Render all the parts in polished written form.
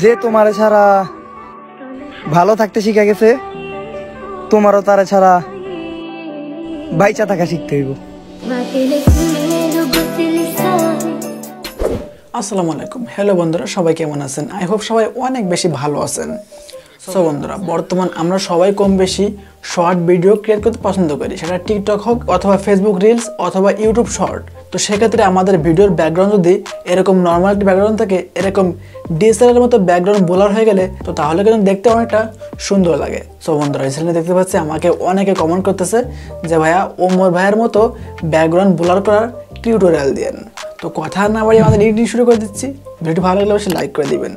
যে তোমারে ছাড়া ভালো থাকতে শিখে গেছে, তোমারও তারা ছাড়া বাইচা থাকা শিখতে হইব। আসসালামু আলাইকুম, হ্যালো বন্ধুরা, সবাই কেমন আছেন? আই হোপ সবাই অনেক বেশি ভালো আছেন। সো বন্ধুরা, বর্তমান আমরা সবাই কম বেশি শর্ট ভিডিও ক্রিয়েট করতে পছন্দ করি, সেটা টিকটক হোক অথবা ফেসবুক রিলস অথবা ইউটিউব শর্ট। তো সেক্ষেত্রে আমাদের ভিডিওর ব্যাকগ্রাউন্ড যদি এরকম নর্মাল একটি ব্যাকগ্রাউন্ড থাকে, এরকম ডিএসএলআর মতো ব্যাকগ্রাউন্ড ব্লার হয়ে গেলে তো তাহলে কিন্তু দেখতে অনেকটা সুন্দর লাগে। সো বন্ধুরা, রিসেন্টলি দেখতে পাচ্ছি আমাকে অনেকে কমেন্ট করতেছে যে ভাইয়া ওমর ভাইয়ের মতো ব্যাকগ্রাউন্ড ব্লার করার টিউটোরিয়াল দেন। তো কথা না বাড়িয়ে আমাদের এডিটিং শুরু করে দিচ্ছি। ভিডিওটি ভালো লাগলে অবশ্যই লাইক করে দিবেন,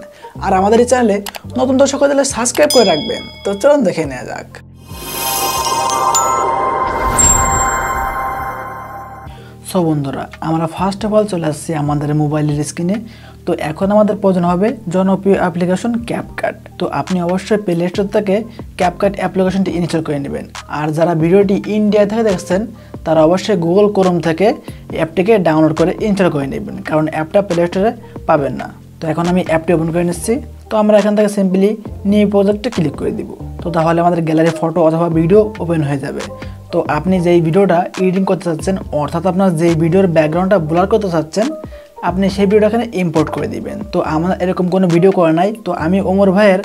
আর আমাদের এই চ্যানেলে নতুন দর্শক হলে সাবস্ক্রাইব করে রাখবেন। তো চলুন দেখে নেওয়া যাক। সো বন্ধুরা, আমরা ফার্স্ট অফ অল চলে আসছি আমাদের মোবাইলের স্ক্রিনে। তো এখন আমাদের প্রয়োজন হবে জনপ্রিয় অ্যাপ্লিকেশন ক্যাপকাট। তো আপনি অবশ্যই প্লে স্টোর থেকে ক্যাপকাট অ্যাপ্লিকেশনটি ইনস্টল করে নেবেন। আর যারা ভিডিওটি ইন্ডিয়া থেকে দেখছেন তারা অবশ্যই গুগল ক্রোম থেকে অ্যাপটিকে ডাউনলোড করে ইনস্টল করে নেবেন, কারণ অ্যাপটা প্লে স্টোরে পাবেন না। তো এখন আমি অ্যাপটি ওপেন করে নিচ্ছি। তো আমরা এখান থেকে সিম্পলি নিউ প্রজেক্টে ক্লিক করে দিব। তো তাহলে আমাদের গ্যালারি ফটো অথবা ভিডিও ওপেন হয়ে যাবে। তো আপনি যেই ভিডিওটা এডিটিং করতে চাচ্ছেন, অর্থাৎ আপনার যেই ভিডিওর ব্যাকগ্রাউন্ডটা ব্লার করতে চাচ্ছেন, আপনি সেই ভিডিওটা এখানে ইম্পোর্ট করে দিবেন। তো আমার এরকম কোনো ভিডিও করা নাই, তো আমি ওমর ভাইয়ের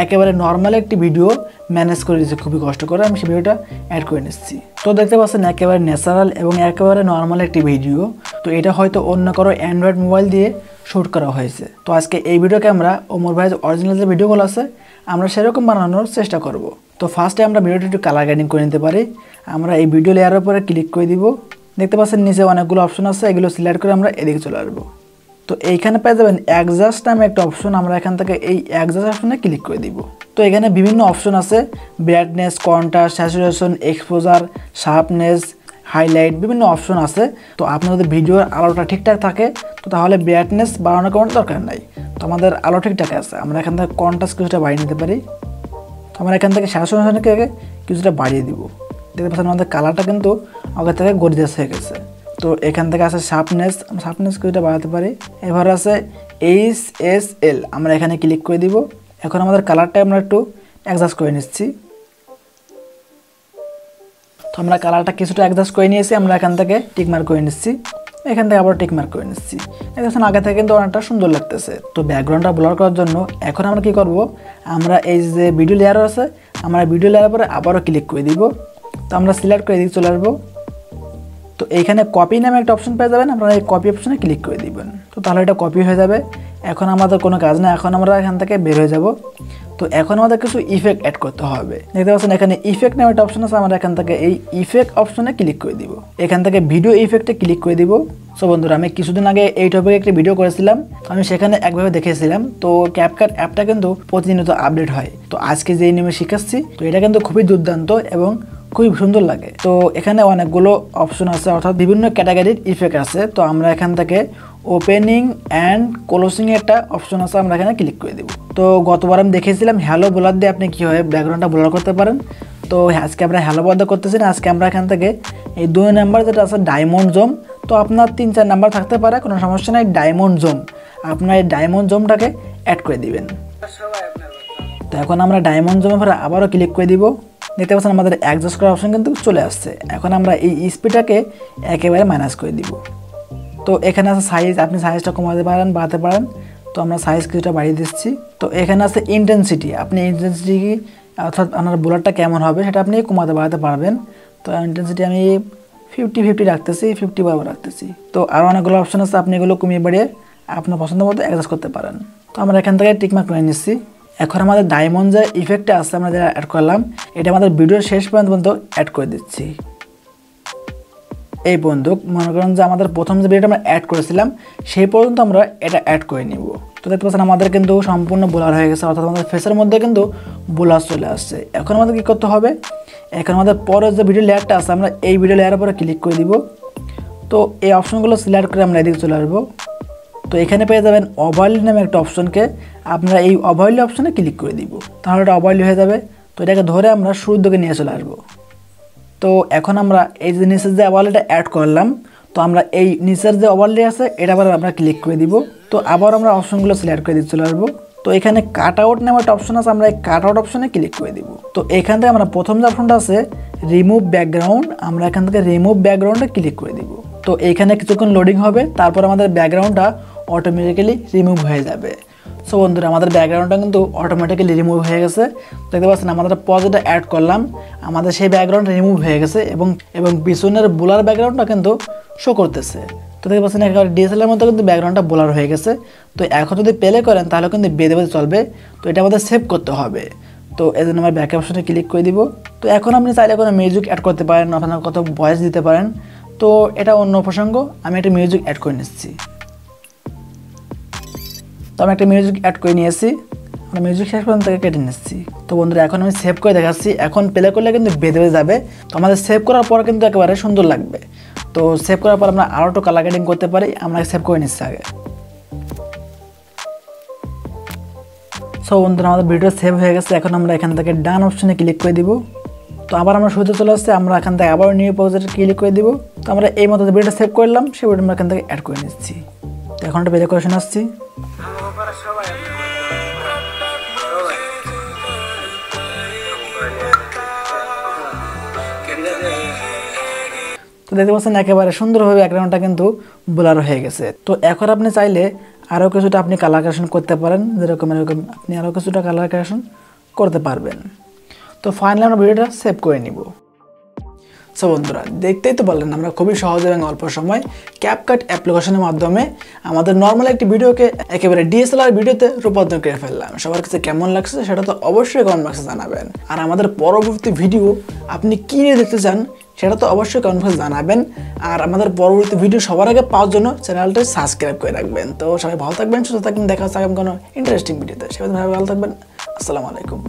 একেবারে নর্মাল একটি ভিডিও ম্যানেজ করে দিচ্ছি, খুবই কষ্ট করে আমি সেই ভিডিওটা অ্যাড করে নিচ্ছি। তো দেখতে পাচ্ছেন একেবারে ন্যাচারাল এবং একেবারে নর্মাল একটি ভিডিও। তো এটা হয়তো অন্য কারো অ্যান্ড্রয়েড মোবাইল দিয়ে শ্যুট করা হয়েছে। তো আজকে এই ভিডিওকে আমরা ওমর ভাইয়ের অরিজিনাল যে ভিডিওগুলো আছে আমরা সেরকম বানানোর চেষ্টা করব। তো ফার্স্টে আমরা ভিডিওটি একটু কালার গ্রেডিং করে নিতে পারি। আমরা এই ভিডিও লেয়ারের উপরে ক্লিক করে দিব। দেখতে পাচ্ছেন নিচে অনেকগুলো অপশন আছে, এগুলো সিলেক্ট করে আমরা এদিকে চলে আসবো। তো এইখানে পেয়ে যাবেন অ্যাডজাস্ট নামে একটা অপশন, আমরা এখান থেকে এই অ্যাডজাস্ট অপশনে ক্লিক করে দিব। তো এখানে বিভিন্ন অপশন আছে, brightness, contrast, saturation, exposure, sharpness, highlight, বিভিন্ন অপশন আছে। তো আপনার যদি ভিডিওর আলোটা ঠিকঠাক থাকে তো তাহলে ব্রাইটনেস বাড়ানোর কোনো দরকার নাই। তো আমাদের আলো ঠিকঠাক আছে, আমরা এখান থেকে কন্ট্রাস্ট কিছুটা বাড়িয়ে নিতে পারি। তো আমরা এখান থেকে স্যাচুরেশনকে কিছুটা বাড়িয়ে দিব। দেখতে পাচ্ছেন আমাদের কালারটা কিন্তু আগে থেকে গর্জিয়াস হয়ে গেছে। তো এখান থেকে আছে শার্পনেস কিছুটা বাড়াতে পারি। এবার আছে HSL, আমরা এখানে ক্লিক করে দিব। এখন আমাদের কালারটা আমরা একটু অ্যাডজাস্ট করে নিচ্ছি। তো আমরা কালারটা কিছুটা অ্যাডজাস্ট করে নিয়েছি, আমরা এখান থেকে টিকমার্ক করে নিচ্ছি। এখান থেকে আবার টিকমার্ক করে নিচ্ছি। দেখুন আগে থেকে কিন্তু অনেকটা সুন্দর লাগতেছে। তো ব্যাকগ্রাউন্ডটা ব্লার করার জন্য এখন আমরা কি করব, আমরা এই যে ভিডিও লেয়ার আছে, আমরা ভিডিও লেয়ারের পরে আবারও ক্লিক করে দিব। তো আমরা সিলেক্ট করে এদিকে চলে আসবো। তো এইখানে কপি নামে একটা অপশন পেয়ে যাবেন, আপনারা এই কপি অপশনে ক্লিক করে দিবেন। তো তাহলে এটা কপি হয়ে যাবে। এখন আমাদের কোনো কাজ না, এখন আমরা এখান থেকে বের হয়ে যাব। তো এখন আমাদের কিছু ইফেক্ট অ্যাড করতে হবে। দেখতে পাচ্ছেন এখানে ইফেক্ট নামে একটা অপশন আছে, আমরা এখান থেকে এই ইফেক্ট অপশনে ক্লিক করে দিব। এখান থেকে ভিডিও ইফেক্টে ক্লিক করে দিব। সো বন্ধুরা, আমি কিছুদিন আগে এই টপিকে একটি ভিডিও করেছিলাম, আমি সেখানে একভাবে দেখেছিলাম। তো ক্যাপকাট অ্যাপটা কিন্তু প্রতিনিয়ত আপডেট হয়। তো আজকে যে নিয়মে শিখাচ্ছি, তো এটা কিন্তু খুবই দুর্দান্ত এবং খুবই সুন্দর লাগে। তো এখানে অনেকগুলো অপশন আছে, অর্থাৎ বিভিন্ন ক্যাটাগরির ইফেক্ট আছে। তো আমরা এখান থেকে ওপেনিং অ্যান্ড ক্লোজিং একটা অপশন আছে, আমরা এখানে ক্লিক করে দেব। তো গতবার আমি দেখেছিলাম হ্যালো ব্লার দিয়ে আপনি কীভাবে ব্যাকগ্রাউন্ডটা ব্লার করতে পারেন। তো আজকে আমরা হ্যালো ব্লার করতেছি না, আজকে আমরা এখান থেকে এই 2 নাম্বার যেটা আছে ডায়মন্ড জোম, তো আপনার 3-4 নাম্বার থাকতে পারে, কোনো সমস্যা নাই। ডায়মন্ড জোম, আপনার এই ডায়মন্ড জোমটাকে অ্যাড করে দিবেন। তো এখন আমরা ডায়মন্ড জোমের পরে আবারও ক্লিক করে দিব। দেখতে পাচ্ছেন আমাদের অ্যাডজাস্ট করার অপশন কিন্তু চলে আসছে। এখন আমরা এই স্পিডটাকে একেবারে মাইনাস করে দিব। তো এখানে আছে সাইজ, আপনি সাইজটা কমাতে পারেন, বাড়াতে পারেন। তো আমরা সাইজ কিছুটা বাড়িয়ে দিচ্ছি। তো এখানে আছে ইন্টেন্সিটি, আপনি ইন্টেন্সিটি অর্থাৎ আপনার ব্লারটা কেমন হবে সেটা আপনি কমাতে বাড়াতে পারবেন। তো ইন্টেন্সিটি আমি 50 রাখতেছি, 50 বারবার রাখতেছি। তো আরও অনেকগুলো অপশন আছে, আপনি এগুলো কমিয়ে বাড়িয়ে আপনার পছন্দ মতো অ্যাডজাস্ট করতে পারেন। তো আমরা এখান থেকে টিকমার্ক করে নিচ্ছি। এখন আমাদের ডায়মন্ড যে ইফেক্টটা আছে আমরা যেটা অ্যাড করলাম, এটা আমাদের ভিডিওর শেষ পর্যন্ত অ্যাড করে দিচ্ছি। এই পর্যন্ত মনে করেন যে আমাদের প্রথম যে ভিডিওটা আমরা অ্যাড করেছিলাম সেই পর্যন্ত আমরা এটা অ্যাড করে নিব। তো দেখতে পাচ্ছেন আমাদের কিন্তু সম্পূর্ণ ব্লার হয়ে গেছে, অর্থাৎ আমাদের ফেসের মধ্যে কিন্তু ব্লার চলে আসছে। এখন আমাদের কী করতে হবে, এখন আমাদের পরের যে ভিডিও লেয়ারটা আছে আমরা এই ভিডিও লেয়ারের উপরে ক্লিক করে দিব। তো এই অপশনগুলো সিলেক্ট করে আমরা এদিকে চলে আসবো। তো এখানে পেয়ে যাবেন ওভারলি নামে একটা অপশনকে, আপনারা এই ওভারলি অপশনে ক্লিক করে দিব, তাহলে এটা ওভারলি হয়ে যাবে। তো এটাকে ধরে আমরা শুরুর দিকে নিয়ে চলে আসবো। তো এখন আমরা এই যে নিচের যে ওভারলিটা অ্যাড করলাম, তো আমরা এই নিচের যে ওভারলি আছে এটা আবার আমরা ক্লিক করে দিব। তো আবার আমরা অপশনগুলো সিলেক্ট করে দিতে চলে আসবো। তো এখানে কাট আউট নামে একটা অপশন আছে, আমরা এই কাট আউট অপশনে ক্লিক করে দিব। তো এখান থেকে আমরা প্রথম যে অপশনটা আছে রিমুভ ব্যাকগ্রাউন্ড, আমরা এখান থেকে রিমুভ ব্যাকগ্রাউন্ডে ক্লিক করে দিব। তো এখানে কিছুক্ষণ লোডিং হবে, তারপর আমাদের ব্যাকগ্রাউন্ডটা অটোমেটিক্যালি রিমুভ হয়ে যাবে। সো বন্ধুরা আমাদের ব্যাকগ্রাউন্ডটা কিন্তু অটোমেটিক্যালি রিমুভ হয়ে গেছে। দেখতে পাচ্ছেন আমাদের পজটা অ্যাড করলাম, আমাদের সেই ব্যাকগ্রাউন্ড রিমুভ হয়ে গেছে এবং পিছনের ব্লার ব্যাকগ্রাউন্ডটা কিন্তু শো করতেছে। তো দেখতে পাচ্ছেন একেবারে ডিএসএলআর মধ্যে কিন্তু ব্যাকগ্রাউন্ডটা ব্লার হয়ে গেছে। তো এখন যদি প্লে করেন তাহলে কিন্তু বেঁধে বেঁধে চলবে। তো এটা আমাদের সেভ করতে হবে। তো এই জন্য আমরা ব্যাক অপশনে ক্লিক করে দিব। তো এখন আপনি চাইলে কোনো মিউজিক অ্যাড করতে পারেন, আপনার কত ভয়েস দিতে পারেন। তো এটা অন্য প্রসঙ্গ, আমি একটা মিউজিক অ্যাড করে নিচ্ছি। তো আমি একটা মিউজিক অ্যাড করে নিয়েছি, আমরা মিউজিক শেষ পর্যন্ত থেকে কেটে নিচ্ছি। তো বন্ধুরা এখন আমি সেভ করে দেখাচ্ছি, এখন প্লে করলে কিন্তু বেঁধে বেঁধে যাবে। তো আমাদের সেভ করার পর কিন্তু একেবারে সুন্দর লাগবে। তো সেভ করার পর আমরা আরও একটু কালার গ্রেডিং করতে পারি, আমরা সেভ করে নিচ্ছি আগে। সো বন্ধুরা আমাদের ভিডিও সেভ হয়ে গেছে, এখন আমরা এখান থেকে ডান অপশনে ক্লিক করে দিব। তো আবার আমরা শুরুতে চলে আসছে, আমরা এখান থেকে আবার নিউ প্রজেক্টে ক্লিক করে দিব। তো আমরা এই মতো ভিডিওটা সেভ করলাম, সেই ভিডিও আমরা এখান থেকে অ্যাড করে নিচ্ছি। তো এখন একটা বের করে আসছি। তো দেখতে পাচ্ছেন একেবারে সুন্দরভাবে ব্যাকগ্রাউন্ডটা কিন্তু ব্লার হয়ে গেছে। তো এখন আপনি চাইলে আরও কিছুটা আপনি কালার কারেকশন করতে পারেন, যেরকম এরকম আপনি আরও কিছুটা কালার কারেকশন করতে পারবেন। তো ফাইনালি আমরা ভিডিওটা সেভ করে নিব। সো বন্ধুরা দেখতেই তো পারলেন আমরা খুবই সহজ এবং অল্প সময় ক্যাপকাট অ্যাপ্লিকেশনের মাধ্যমে আমাদের নর্মাল একটি ভিডিওকে একেবারে ডিএসএলআর ভিডিওতে রূপান্তর করে ফেললাম। সবার কাছে কেমন লাগছে সেটা তো অবশ্যই কমেন্ট বক্সে জানাবেন। আর আমাদের পরবর্তী ভিডিও আপনি কী নিয়ে দেখতে চান সেটা তো অবশ্যই কমেন্ট বক্সে জানাবেন। আর আমাদের পরবর্তী ভিডিও সবার আগে পাওয়ার জন্য চ্যানেলটা সাবস্ক্রাইব করে রাখবেন। তো সবাই ভালো থাকবেন, সুস্থ থাকবেন, দেখা হচ্ছে আগামী কোনো ইন্টারেস্টিং ভিডিওতে। সবাই ভালো থাকবেন, আসসালামু আলাইকুম।